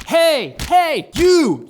Hey, you!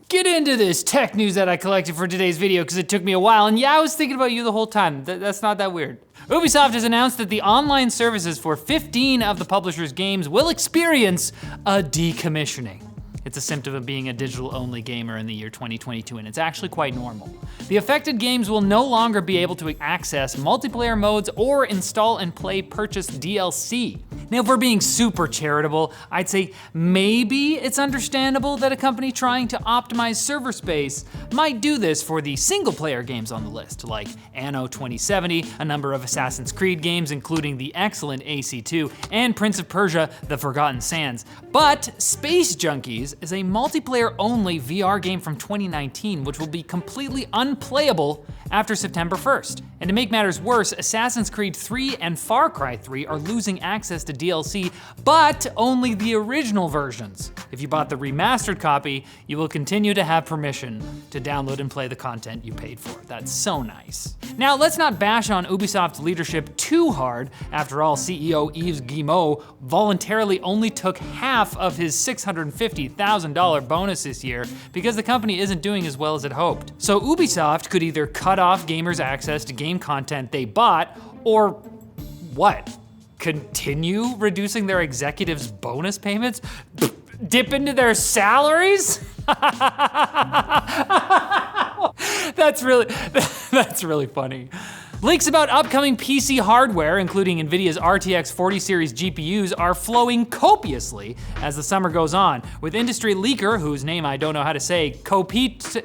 Get into this tech news that I collected for today's video because it took me a while, and yeah, I was thinking about you the whole time. That's not that weird. Ubisoft has announced that the online services for 15 of the publisher's games will experience a decommissioning. It's a symptom of being a digital-only gamer in the year 2022, and it's actually quite normal. The affected games will no longer be able to access multiplayer modes or install and play purchased DLC. Now, if we're being super charitable, I'd say maybe it's understandable that a company trying to optimize server space might do this for the single-player games on the list, like Anno 2070, a number of Assassin's Creed games, including the excellent AC2, and Prince of Persia: The Forgotten Sands. But Space Junkies is a multiplayer-only VR game from 2019, which will be completely unplayable after September 1st. And to make matters worse, Assassin's Creed 3 and Far Cry 3 are losing access to DLC, but only the original versions. If you bought the remastered copy, you will continue to have permission to download and play the content you paid for. That's so nice. Now, let's not bash on Ubisoft's leadership too hard. After all, CEO Yves Guillemot voluntarily only took half of his $650,000 bonus this year because the company isn't doing as well as it hoped. So Ubisoft could either cut off gamers' access to game content they bought, or what? Continue reducing their executives' bonus payments? Dip into their salaries? That's really funny. Leaks about upcoming PC hardware, including Nvidia's RTX 40 series GPUs, are flowing copiously as the summer goes on, with industry leaker, whose name I don't know how to say, Kopite,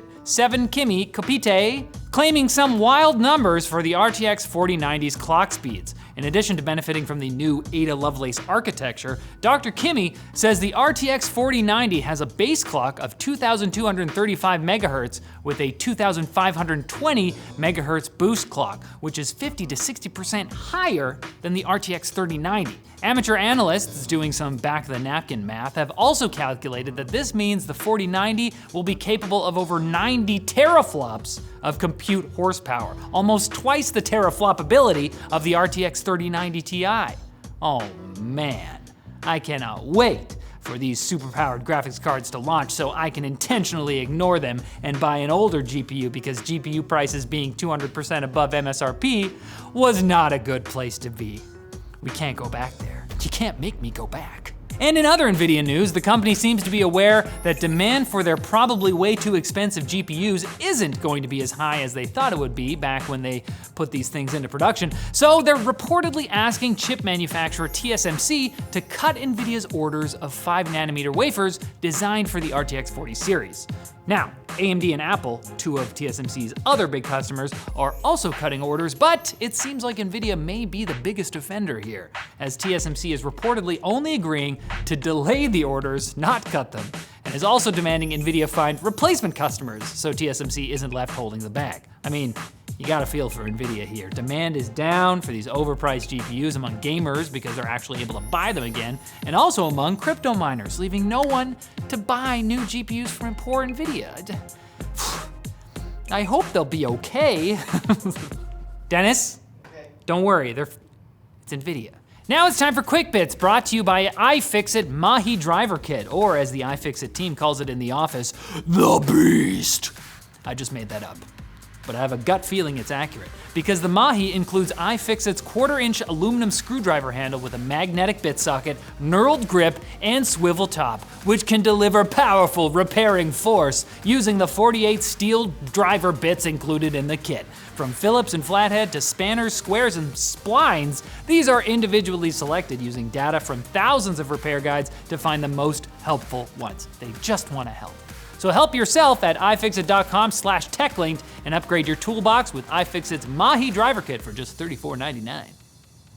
claiming some wild numbers for the RTX 4090's clock speeds. In addition to benefiting from the new Ada Lovelace architecture, Dr. Kimi says the RTX 4090 has a base clock of 2,235 megahertz with a 2,520 megahertz boost clock, which is 50 to 60% higher than the RTX 3090. Amateur analysts doing some back-of-the-napkin math have also calculated that this means the 4090 will be capable of over 90 teraflops of compute horsepower, almost twice the teraflopability of the RTX 3090 Ti. Oh man, I cannot wait for these superpowered graphics cards to launch so I can intentionally ignore them and buy an older GPU, because GPU prices being 200% above MSRP was not a good place to be. We can't go back there. You can't make me go back. And in other Nvidia news, the company seems to be aware that demand for their probably way too expensive GPUs isn't going to be as high as they thought it would be back when they put these things into production. So they're reportedly asking chip manufacturer TSMC to cut Nvidia's orders of 5nm wafers designed for the RTX 40 series. Now, AMD and Apple, two of TSMC's other big customers, are also cutting orders, but it seems like Nvidia may be the biggest offender here, as TSMC is reportedly only agreeing to delay the orders, not cut them, and is also demanding Nvidia find replacement customers so TSMC isn't left holding the bag. I mean, you got a feel for Nvidia here. Demand is down for these overpriced GPUs among gamers because they're actually able to buy them again, and also among crypto miners, leaving no one to buy new GPUs from poor Nvidia. I hope they'll be okay. Dennis, don't worry, it's Nvidia. Now it's time for Quick Bits, brought to you by iFixit Mahi Driver Kit, or as the iFixit team calls it in the office, the Beast. I just made that up, but I have a gut feeling it's accurate, because the Mahi includes iFixit's 1/4-inch aluminum screwdriver handle with a magnetic bit socket, knurled grip, and swivel top, which can deliver powerful repairing force using the 48 steel driver bits included in the kit. From Phillips and flathead to spanners, squares, and splines, these are individually selected using data from thousands of repair guides to find the most helpful ones. They just want to help. So help yourself at iFixit.com/techlinked and upgrade your toolbox with iFixit's Mahi Driver Kit for just $34.99.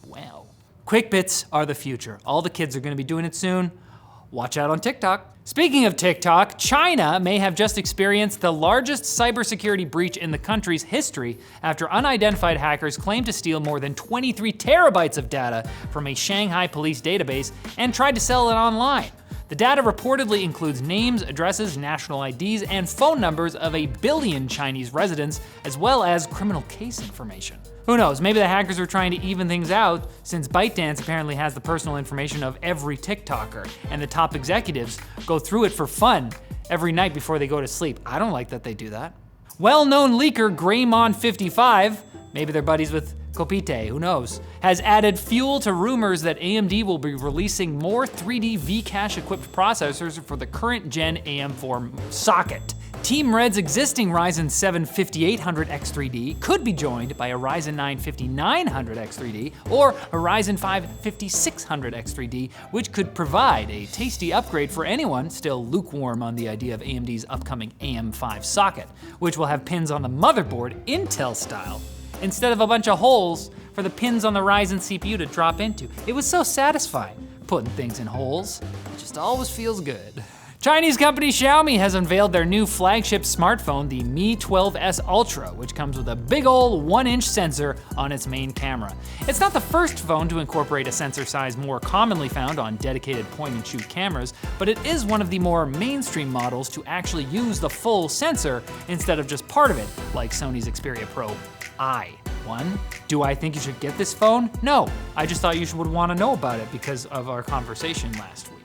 Wow. Quick Bits are the future. All the kids are gonna be doing it soon. Watch out on TikTok. Speaking of TikTok, China may have just experienced the largest cybersecurity breach in the country's history after unidentified hackers claimed to steal more than 23 terabytes of data from a Shanghai police database and tried to sell it online. The data reportedly includes names, addresses, national IDs, and phone numbers of 1 billion Chinese residents, as well as criminal case information. Who knows, maybe the hackers were trying to even things out, since ByteDance apparently has the personal information of every TikToker, and the top executives go through it for fun every night before they go to sleep. I don't like that they do that. Well-known leaker Greymon55, maybe they're buddies with Copite, who knows, has added fuel to rumors that AMD will be releasing more 3D V-cache equipped processors for the current gen AM4 socket. Team Red's existing Ryzen 7 5800X3D could be joined by a Ryzen 9 5900X3D or a Ryzen 5 5600X3D, which could provide a tasty upgrade for anyone still lukewarm on the idea of AMD's upcoming AM5 socket, which will have pins on the motherboard Intel style, instead of a bunch of holes for the pins on the Ryzen CPU to drop into. It was so satisfying, putting things in holes. It just always feels good. Chinese company Xiaomi has unveiled their new flagship smartphone, the Mi 12S Ultra, which comes with a big ol' 1-inch sensor on its main camera. It's not the first phone to incorporate a sensor size more commonly found on dedicated point-and-shoot cameras, but it is one of the more mainstream models to actually use the full sensor instead of just part of it, like Sony's Xperia Pro I1. Do I think you should get this phone? No, I just thought you would want to know about it because of our conversation last week.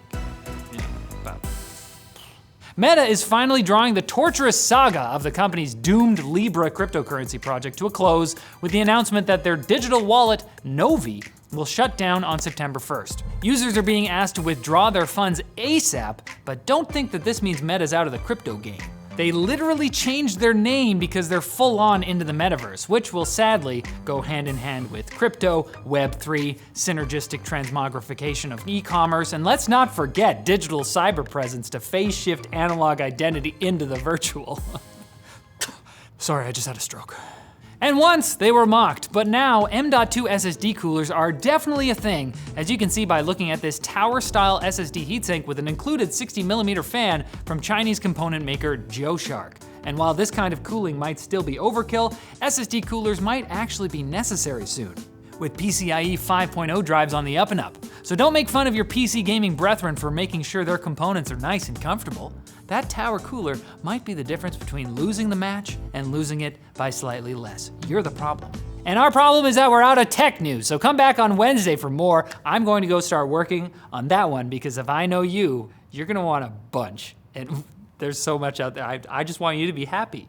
Meta is finally drawing the torturous saga of the company's doomed Libra cryptocurrency project to a close with the announcement that their digital wallet, Novi, will shut down on September 1st. Users are being asked to withdraw their funds ASAP, but don't think that this means Meta's out of the crypto game. They literally changed their name because they're full on into the metaverse, which will sadly go hand in hand with crypto, Web3, synergistic transmogrification of e-commerce, and let's not forget digital cyber presence to phase shift analog identity into the virtual. Sorry, I just had a stroke. And once they were mocked, but now M.2 SSD coolers are definitely a thing, as you can see by looking at this tower-style SSD heatsink with an included 60mm fan from Chinese component maker Joeshark. And while this kind of cooling might still be overkill, SSD coolers might actually be necessary soon, with PCIe 5.0 drives on the up and up. So don't make fun of your PC gaming brethren for making sure their components are nice and comfortable. That tower cooler might be the difference between losing the match and losing it by slightly less. You're the problem. And our problem is that we're out of tech news, so come back on Wednesday for more. I'm going to go start working on that one because if I know you, you're gonna want a bunch. And there's so much out there. I just want you to be happy.